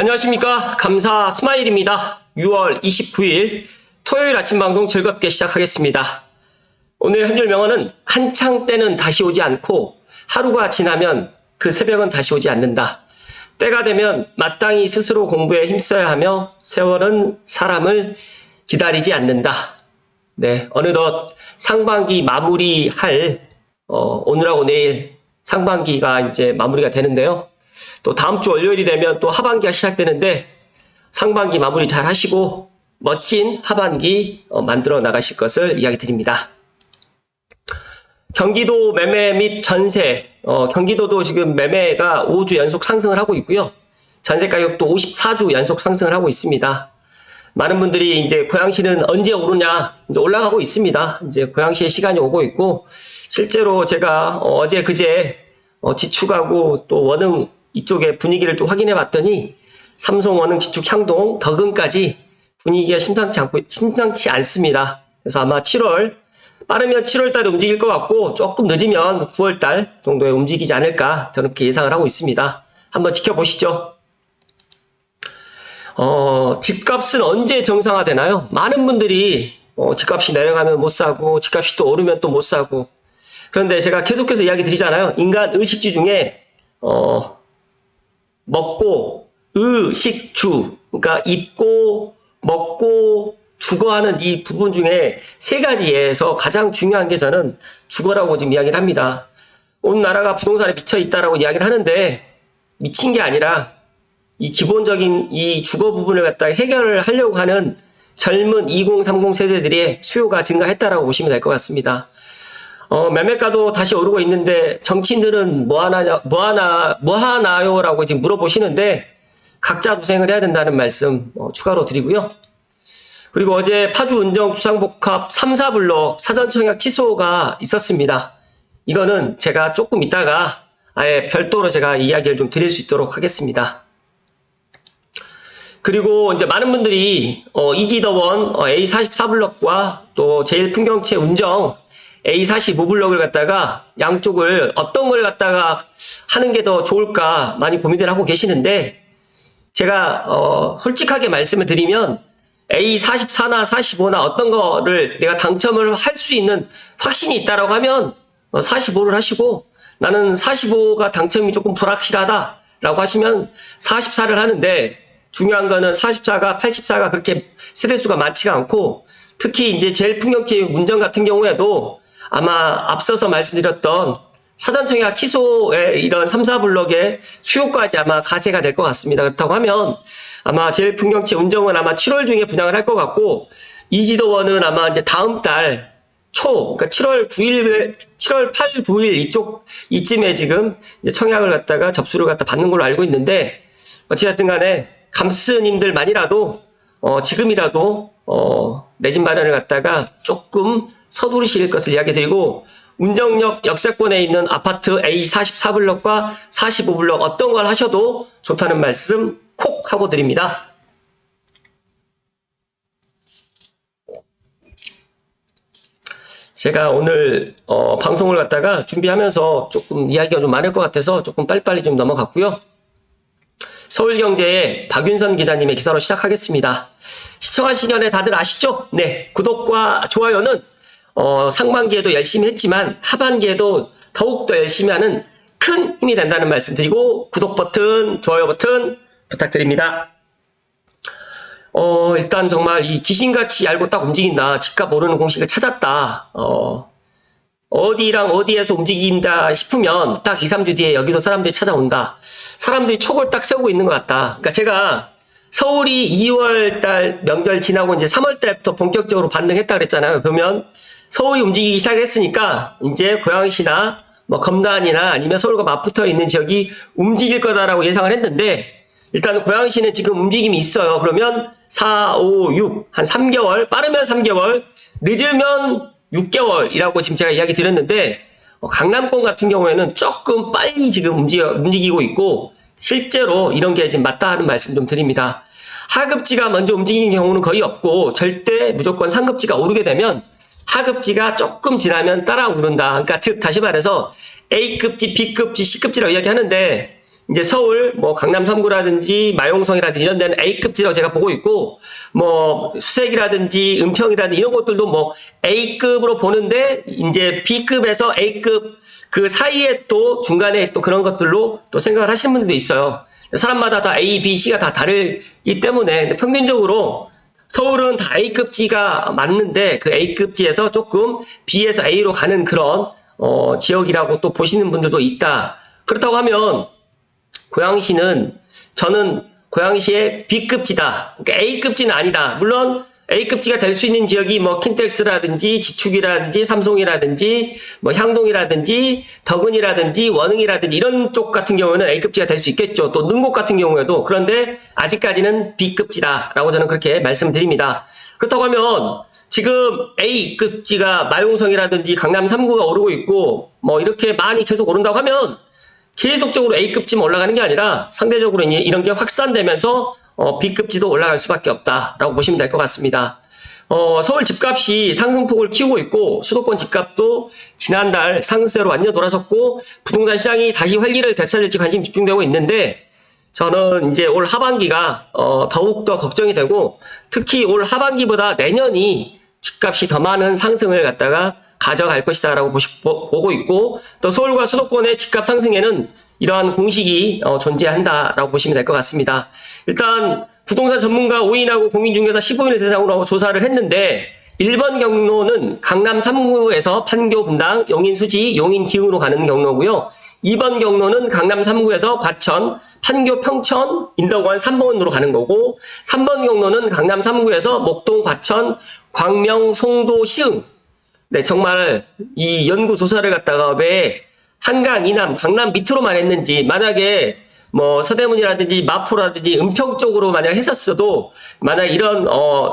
안녕하십니까. 감사 스마일입니다. 6월 29일 토요일 아침 방송 즐겁게 시작하겠습니다. 오늘 한 줄 명언은 한창 때는 다시 오지 않고 하루가 지나면 그 새벽은 다시 오지 않는다. 때가 되면 마땅히 스스로 공부에 힘써야 하며 세월은 사람을 기다리지 않는다. 네, 어느덧 상반기 마무리할 오늘하고 내일 상반기가 이제 마무리가 되는데요. 또 다음 주 월요일이 되면 또 하반기가 시작되는데 상반기 마무리 잘 하시고 멋진 하반기 만들어 나가실 것을 이야기 드립니다. 경기도 매매 및 전세, 경기도도 지금 매매가 5주 연속 상승을 하고 있고요. 전세 가격도 54주 연속 상승을 하고 있습니다. 많은 분들이 이제 고양시는 언제 오르냐, 이제 올라가고 있습니다. 이제 고양시의 시간이 오고 있고, 실제로 제가 어제 그제 지축하고 또 원흥 이쪽의 분위기를 또 확인해 봤더니 삼성, 원흥, 지축, 향동, 덕은까지 분위기가 심상치 않습니다. 그래서 아마 빠르면 7월 달에 움직일 것 같고 조금 늦으면 9월 달 정도에 움직이지 않을까 저는 그렇게 예상을 하고 있습니다. 한번 지켜보시죠. 집값은 언제 정상화되나요? 많은 분들이 집값이 내려가면 못 사고 집값이 또 오르면 또 못 사고, 그런데 제가 계속해서 이야기 드리잖아요. 인간 의식주 중에 먹고 의식주, 그러니까 입고 먹고 주거하는 이 부분 중에 세 가지에서 가장 중요한 게 저는 주거라고 지금 이야기를 합니다. 온 나라가 부동산에 미쳐 있다라고 이야기를 하는데 미친 게 아니라 이 기본적인 이 주거 부분을 갖다가 해결을 하려고 하는 젊은 2030 세대들의 수요가 증가했다라고 보시면 될 것 같습니다. 매매가도 다시 오르고 있는데 정치인들은 뭐 하나요? 라고 지금 물어보시는데 각자 도생을 해야 된다는 말씀 추가로 드리고요. 그리고 어제 파주 운정 주상복합 3, 4블록 사전청약 취소가 있었습니다. 이거는 제가 조금 이따가 아예 별도로 제가 이야기를 좀 드릴 수 있도록 하겠습니다. 그리고 이제 많은 분들이 이지더원 A44블록과 또 제일풍경채 운정 A45블록을 갖다가 양쪽을 어떤 걸 갖다가 하는 게 더 좋을까 많이 고민을 하고 계시는데, 제가 솔직하게 말씀을 드리면 A44나 45나 어떤 거를 내가 당첨을 할 수 있는 확신이 있다라고 하면 45를 하시고, 나는 45가 당첨이 조금 불확실하다라고 하시면 44를 하는데, 중요한 거는 44가 84가 그렇게 세대수가 많지가 않고, 특히 이제 제일풍경채 운정 같은 경우에도 아마 앞서서 말씀드렸던 사전청약 취소의 이런 3, 4블록의 수요까지 아마 가세가 될 것 같습니다. 그렇다고 하면 아마 제일풍경채 운정은 아마 7월 중에 분양을 할 것 같고, 이지더원은 아마 이제 다음 달 그러니까 7월 8일, 9일 이쯤에 지금 이제 청약을 갖다가 접수를 갖다 받는 걸로 알고 있는데, 어찌됐든 간에 감스님들만이라도 지금이라도 내 집 마련을 갖다가 조금 서두르실 것을 이야기 드리고, 운정역 역세권에 있는 아파트 A44블록과 45블록 어떤 걸 하셔도 좋다는 말씀 콕 하고 드립니다. 제가 오늘 방송을 갖다가 준비하면서 조금 이야기가 좀 많을 것 같아서 조금 빨리빨리 좀 넘어갔고요. 서울경제의 박윤선 기자님의 기사로 시작하겠습니다. 시청하시기 전에 다들 아시죠? 네, 구독과 좋아요는 상반기에도 열심히 했지만 하반기에도 더욱더 열심히 하는 큰 힘이 된다는 말씀 드리고, 구독 버튼, 좋아요 버튼 부탁드립니다. 일단 정말 이 귀신같이 알고 딱 움직인다. 집값 오르는 공식을 찾았다. 어디랑 어디에서 움직인다 싶으면 딱 2, 3주 뒤에 여기도 사람들이 찾아온다. 사람들이 촉을 딱 세우고 있는 것 같다. 그러니까 제가 서울이 2월 달 명절 지나고 이제 3월 달부터 본격적으로 반등했다 그랬잖아요. 그러면 서울이 움직이기 시작했으니까 이제 고양시나 뭐 검단이나 아니면 서울과 맞붙어 있는 지역이 움직일 거다라고 예상을 했는데, 일단 고양시는 지금 움직임이 있어요. 그러면 4, 5, 6, 한 3개월, 빠르면 3개월, 늦으면 6개월이라고 지금 제가 이야기 드렸는데, 강남권 같은 경우에는 조금 빨리 지금 움직이고 있고, 실제로 이런 게 지금 맞다 하는 말씀 좀 드립니다. 하급지가 먼저 움직이는 경우는 거의 없고, 절대 무조건 상급지가 오르게 되면 하급지가 조금 지나면 따라오른다. 그러니까 즉 다시 말해서 A급지, B급지, C급지라고 이야기하는데, 이제 서울, 뭐 강남 3구라든지 마용성이라든지 이런 데는 A급지라고 제가 보고 있고, 뭐 수색이라든지 은평이라든지 이런 것들도 뭐 A급으로 보는데, 이제 B급에서 A급 그 사이에 또 중간에 또 그런 것들로 또 생각을 하시는 분들도 있어요. 사람마다 다 A, B, C가 다 다르기 때문에 평균적으로 서울은 다 A급지가 맞는데 그 A급지에서 조금 B에서 A로 가는 그런 지역이라고 또 보시는 분들도 있다. 그렇다고 하면 고양시는 저는 고양시의 B급지다. 그러니까 A급지는 아니다. 물론 A급지가 될 수 있는 지역이 뭐 킨텍스라든지 지축이라든지 삼성이라든지 뭐 향동이라든지 덕은이라든지 원흥이라든지 이런 쪽 같은 경우는 A급지가 될 수 있겠죠. 또 능곡 같은 경우에도. 그런데 아직까지는 B급지다라고 저는 그렇게 말씀드립니다. 그렇다고 하면 지금 A급지가 마용성이라든지 강남 3구가 오르고 있고 뭐 이렇게 많이 계속 오른다고 하면 계속적으로 A급지만 올라가는 게 아니라 상대적으로 이런 게 확산되면서 B급지도 올라갈 수밖에 없다라고 보시면 될 것 같습니다. 서울 집값이 상승폭을 키우고 있고 수도권 집값도 지난달 상승세로 완전 돌아섰고 부동산 시장이 다시 활기를 되찾을지 관심이 집중되고 있는데 저는 이제 올 하반기가 더욱더 걱정이 되고 특히 올 하반기보다 내년이 집값이 더 많은 상승을 갖다가 가져갈 것이다 라고 보고 있고 또 서울과 수도권의 집값 상승에는 이러한 공식이 존재한다라고 보시면 될 것 같습니다. 일단 부동산 전문가 5인하고 공인중개사 15인을 대상으로 조사를 했는데 1번 경로는 강남 3구에서 판교 분당 용인 수지 용인 기흥으로 가는 경로고요. 2번 경로는 강남 3구에서 과천 판교 평천 인덕원 3번으로 가는 거고 3번 경로는 강남 3구에서 목동 과천 광명 송도 시흥. 네, 정말 이 연구 조사를 갖다가 왜 한강 이남 강남 밑으로만 했는지 만약에 뭐 서대문이라든지 마포라든지 은평 쪽으로 만약 했었어도 만약 이런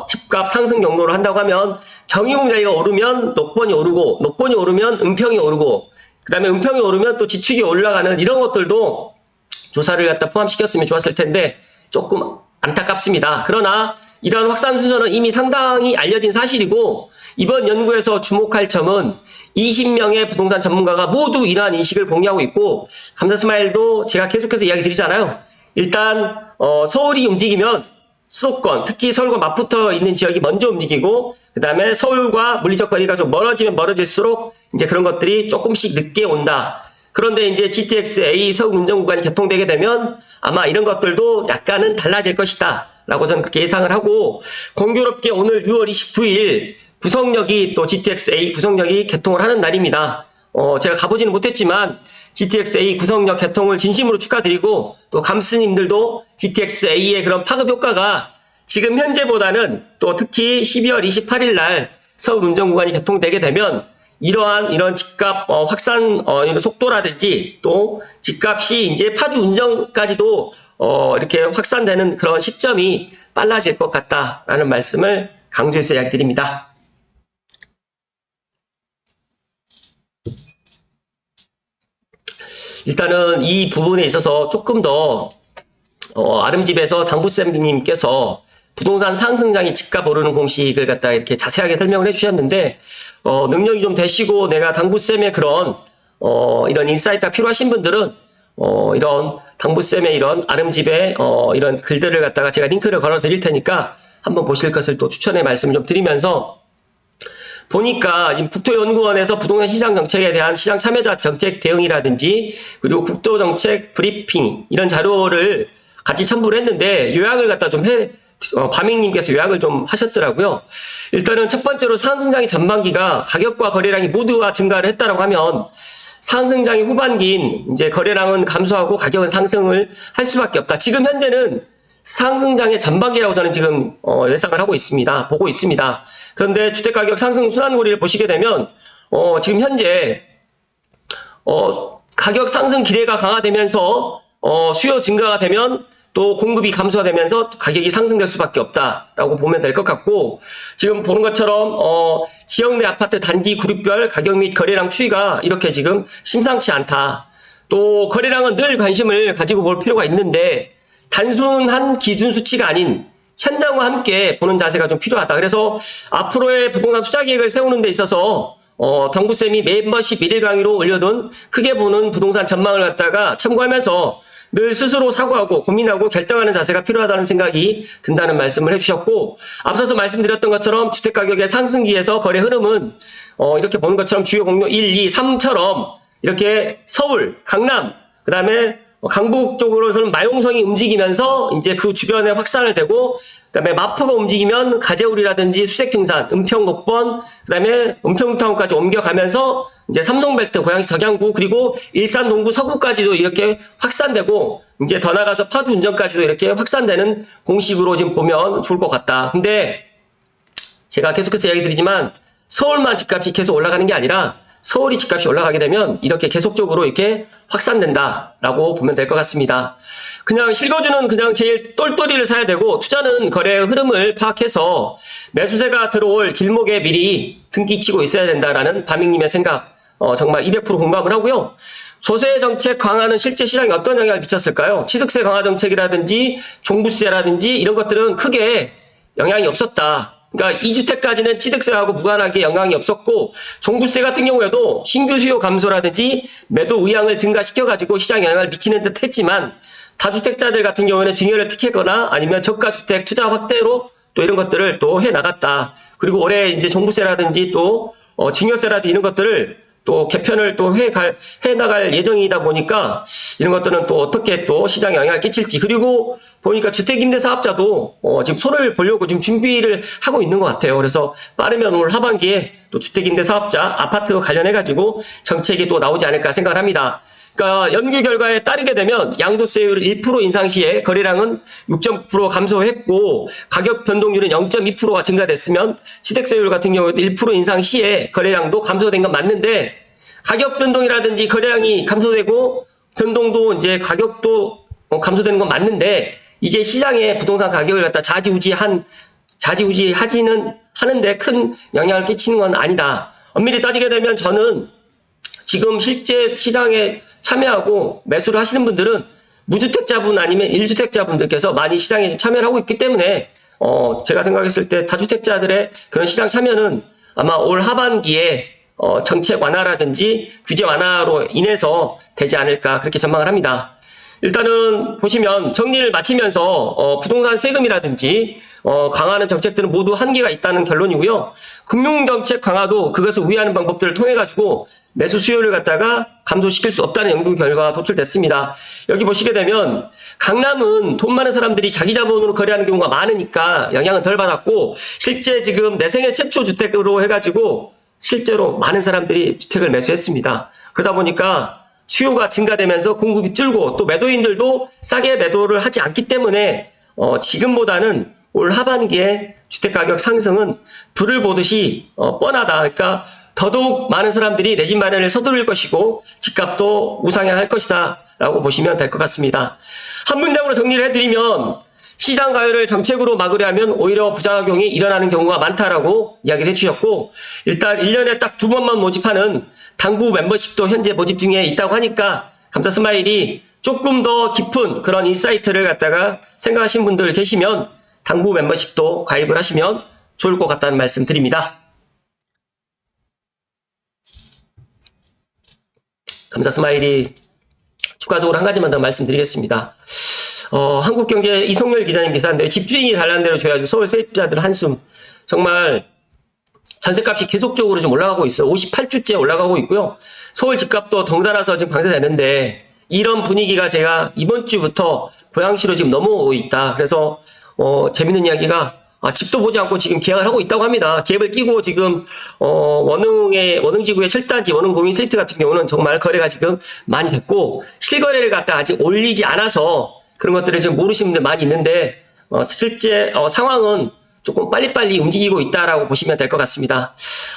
집값 상승 경로를 한다고 하면 경희공자리가 오르면 녹번이 오르고 녹번이 오르면 은평이 오르고 그 다음에 은평이 오르면 또 지축이 올라가는 이런 것들도 조사를 갖다 포함시켰으면 좋았을 텐데 조금 안타깝습니다. 그러나 이러한 확산 순서는 이미 상당히 알려진 사실이고 이번 연구에서 주목할 점은 20명의 부동산 전문가가 모두 이러한 인식을 공유하고 있고 감사스마일도 제가 계속해서 이야기 드리잖아요. 일단 서울이 움직이면 수도권 특히 서울과 맞붙어 있는 지역이 먼저 움직이고 그 다음에 서울과 물리적 거리가 좀 멀어지면 멀어질수록 이제 그런 것들이 조금씩 늦게 온다. 그런데 이제 GTX A 서울 운전 구간이 개통되게 되면 아마 이런 것들도 약간은 달라질 것이다 라고 저는 그렇게 예상을 하고 공교롭게 오늘 6월 29일 구성역이 또 GTX A 구성역이 개통을 하는 날입니다. 제가 가보지는 못했지만 GTX A 구성역 개통을 진심으로 축하드리고 또 감스님들도 GTX A의 그런 파급 효과가 지금 현재보다는 또 특히 12월 28일 날 서울 운전구간이 개통되게 되면 이런 집값 확산 이런 속도라든지 또 집값이 이제 파주 운전까지도 이렇게 확산되는 그런 시점이 빨라질 것 같다라는 말씀을 강조해서 이야기 드립니다. 일단은 이 부분에 있어서 조금 더 아름집에서 당부쌤님께서 부동산 상승장이 집값 오르는 공식을 갖다 이렇게 자세하게 설명을 해주셨는데 능력이 좀 되시고 내가 당부쌤의 그런 이런 인사이트가 필요하신 분들은 이런 당부쌤의 이런 아름집의 이런 글들을 갖다가 제가 링크를 걸어 드릴 테니까 한번 보실 것을 또 추천의 말씀 좀 드리면서 보니까 지금 국토연구원에서 부동산 시장 정책에 대한 시장 참여자 정책 대응이라든지 그리고 국토정책 브리핑 이런 자료를 같이 첨부를 했는데 요약을 갖다 좀 바밍님께서 요약을 좀 하셨더라고요. 일단은 첫 번째로 상승장의 전반기가 가격과 거래량이 모두가 증가를 했다라고 하면 상승장의 후반기인 이제 거래량은 감소하고 가격은 상승을 할 수밖에 없다. 지금 현재는 상승장의 전반기라고 저는 지금 예상을 하고 있습니다. 보고 있습니다. 그런데 주택가격 상승 순환고리를 보시게 되면 지금 현재 가격 상승 기대가 강화되면서 수요 증가가 되면 또 공급이 감소가 되면서 가격이 상승될 수밖에 없다라고 보면 될 것 같고 지금 보는 것처럼 지역 내 아파트 단지 그룹별 가격 및 거래량 추이가 이렇게 지금 심상치 않다. 또 거래량은 늘 관심을 가지고 볼 필요가 있는데 단순한 기준 수치가 아닌 현장과 함께 보는 자세가 좀 필요하다. 그래서 앞으로의 부동산 투자 계획을 세우는 데 있어서 당부쌤이 멤버십 1일 강의로 올려둔 크게 보는 부동산 전망을 갖다가 참고하면서 늘 스스로 사고하고 고민하고 결정하는 자세가 필요하다는 생각이 든다는 말씀을 해주셨고, 앞서서 말씀드렸던 것처럼 주택가격의 상승기에서 거래 흐름은 이렇게 보는 것처럼 주요 공로 1, 2, 3처럼 이렇게 서울, 강남, 그 다음에 강북 쪽으로서는 마용성이 움직이면서 이제 그 주변에 확산을 되고, 그다음에 마포가 움직이면 가재울이라든지 수색증산, 은평 녹번, 그다음에 은평타운까지 옮겨가면서 이제 삼동벨트, 고양시 덕양구, 그리고 일산 동구 서구까지도 이렇게 확산되고, 이제 더 나가서 파주 운전까지도 이렇게 확산되는 공식으로 지금 보면 좋을 것 같다. 근데 제가 계속해서 이야기 드리지만 서울만 집값이 계속 올라가는 게 아니라 서울이 집값이 올라가게 되면 이렇게 계속적으로 이렇게 확산된다라고 보면 될 것 같습니다. 그냥 실거주는 그냥 제일 똘똘이를 사야 되고, 투자는 거래의 흐름을 파악해서 매수세가 들어올 길목에 미리 등기치고 있어야 된다라는 바밍님의 생각, 정말 200% 공감을 하고요. 조세 정책 강화는 실제 시장에 어떤 영향을 미쳤을까요? 취득세 강화 정책이라든지 종부세라든지 이런 것들은 크게 영향이 없었다. 그러니까 2주택까지는 취득세하고 무관하게 영향이 없었고, 종부세 같은 경우에도 신규 수요 감소라든지 매도 의향을 증가시켜가지고 시장에 영향을 미치는 듯 했지만, 다주택자들 같은 경우에는 증여를 택했거나 아니면 저가주택 투자 확대로 또 이런 것들을 또 해 나갔다. 그리고 올해 이제 종부세라든지 또 증여세라든지 이런 것들을 또 개편을 또 해 나갈 예정이다 보니까 이런 것들은 또 어떻게 또 시장에 영향을 끼칠지, 그리고 보니까 주택임대사업자도 지금 손을 보려고 지금 준비를 하고 있는 것 같아요. 그래서 빠르면 올 하반기에 또 주택임대사업자 아파트 관련해가지고 정책이 또 나오지 않을까 생각을 합니다. 그러니까 연구 결과에 따르게 되면 양도세율 1% 인상 시에 거래량은 6.9% 감소했고, 가격 변동률은 0.2%가 증가됐으면 취득세율 같은 경우에도 1% 인상 시에 거래량도 감소된 건 맞는데, 가격 변동이라든지 거래량이 감소되고 변동도 이제 가격도 감소되는 건 맞는데, 이게 시장의 부동산 가격을 갖다 좌지우지하지는 하는데 큰 영향을 끼치는 건 아니다. 엄밀히 따지게 되면 저는 지금 실제 시장에 참여하고 매수를 하시는 분들은 무주택자분 아니면 1주택자분들께서 많이 시장에 참여를 하고 있기 때문에 제가 생각했을 때 다주택자들의 그런 시장 참여는 아마 올 하반기에 정책 완화라든지 규제 완화로 인해서 되지 않을까 그렇게 전망을 합니다. 일단은 보시면 정리를 마치면서 부동산 세금이라든지 강화하는 정책들은 모두 한계가 있다는 결론이고요. 금융정책 강화도 그것을 우회하는 방법들을 통해 가지고 매수 수요를 갖다가 감소시킬 수 없다는 연구 결과가 도출됐습니다. 여기 보시게 되면 강남은 돈 많은 사람들이 자기 자본으로 거래하는 경우가 많으니까 영향은 덜 받았고, 실제 지금 내 생애 최초 주택으로 해가지고 실제로 많은 사람들이 주택을 매수했습니다. 그러다 보니까 수요가 증가되면서 공급이 줄고 또 매도인들도 싸게 매도를 하지 않기 때문에 지금보다는 올 하반기에 주택가격 상승은 불을 보듯이 뻔하다. 그러니까 더더욱 많은 사람들이 내 집 마련을 서두를 것이고 집값도 우상향할 것이다 라고 보시면 될 것 같습니다. 한 문장으로 정리를 해드리면, 시장 가열을 정책으로 막으려면 오히려 부작용이 일어나는 경우가 많다라고 이야기를 해주셨고, 일단 1년에 딱 2번만 모집하는 당부 멤버십도 현재 모집 중에 있다고 하니까 감사 스마일이 조금 더 깊은 그런 인사이트를 갖다가 생각하신 분들 계시면 당부 멤버십도 가입을 하시면 좋을 것 같다는 말씀 드립니다. 감사 스마일이 추가적으로 한 가지만 더 말씀드리겠습니다. 한국경제 이송열 기자님 기사인데, 집주인이 달라는 대로 줘야지 서울 세입자들 한숨. 정말 전세값이 계속적으로 좀 올라가고 있어요. 58주째 올라가고 있고요. 서울 집값도 덩달아서 지금 방대되는데, 이런 분위기가 제가 이번 주부터 고양시로 지금 넘어오고 있다. 그래서 재밌는 이야기가, 집도 보지 않고 지금 계약을 하고 있다고 합니다. 계획을 끼고 지금 원흥지구의 7단지 원흥 공인 스트리트 같은 경우는 정말 거래가 지금 많이 됐고, 실거래를 갖다 아직 올리지 않아서 그런 것들을 지금 모르시는 분들 많이 있는데, 실제 상황은 조금 빨리빨리 움직이고 있다라고 보시면 될 것 같습니다.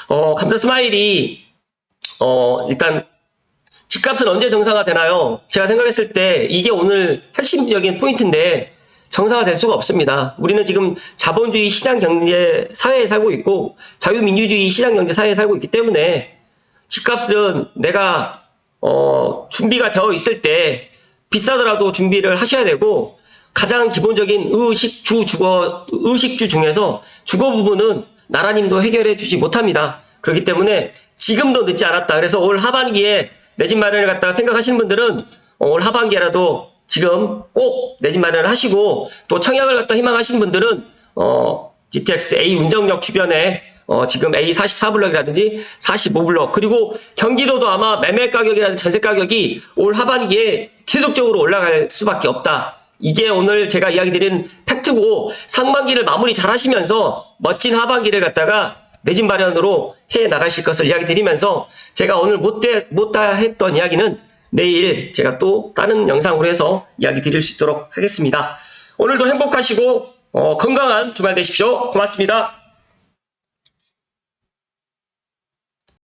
감사 스마일이 일단 집값은 언제 정상화 되나요? 제가 생각했을 때 이게 오늘 핵심적인 포인트인데, 정상화 될 수가 없습니다. 우리는 지금 자본주의 시장 경제 사회에 살고 있고 자유민주주의 시장 경제 사회에 살고 있기 때문에 집값은 내가 준비가 되어 있을 때 비싸더라도 준비를 하셔야 되고, 가장 기본적인 의식주 중에서 주거 부분은 나라님도 해결해 주지 못합니다. 그렇기 때문에 지금도 늦지 않았다. 그래서 올 하반기에 내 집 마련을 갖다가 생각하시는 분들은 올 하반기에라도 지금 꼭 내 집 마련을 하시고 또 청약을 갖다 희망하시는 분들은 GTX A 운정역 주변에 지금 A44블럭이라든지 45블럭 그리고 경기도도 아마 매매 가격이라든지 전세 가격이 올 하반기에 계속적으로 올라갈 수밖에 없다. 이게 오늘 제가 이야기 드린 팩트고 상반기를 마무리 잘 하시면서 멋진 하반기를 갖다가 내 집 마련으로 해 나가실 것을 이야기 드리면서 제가 오늘 못다 했던 이야기는 내일 제가 또 다른 영상으로 해서 이야기 드릴 수 있도록 하겠습니다. 오늘도 행복하시고 건강한 주말 되십시오. 고맙습니다.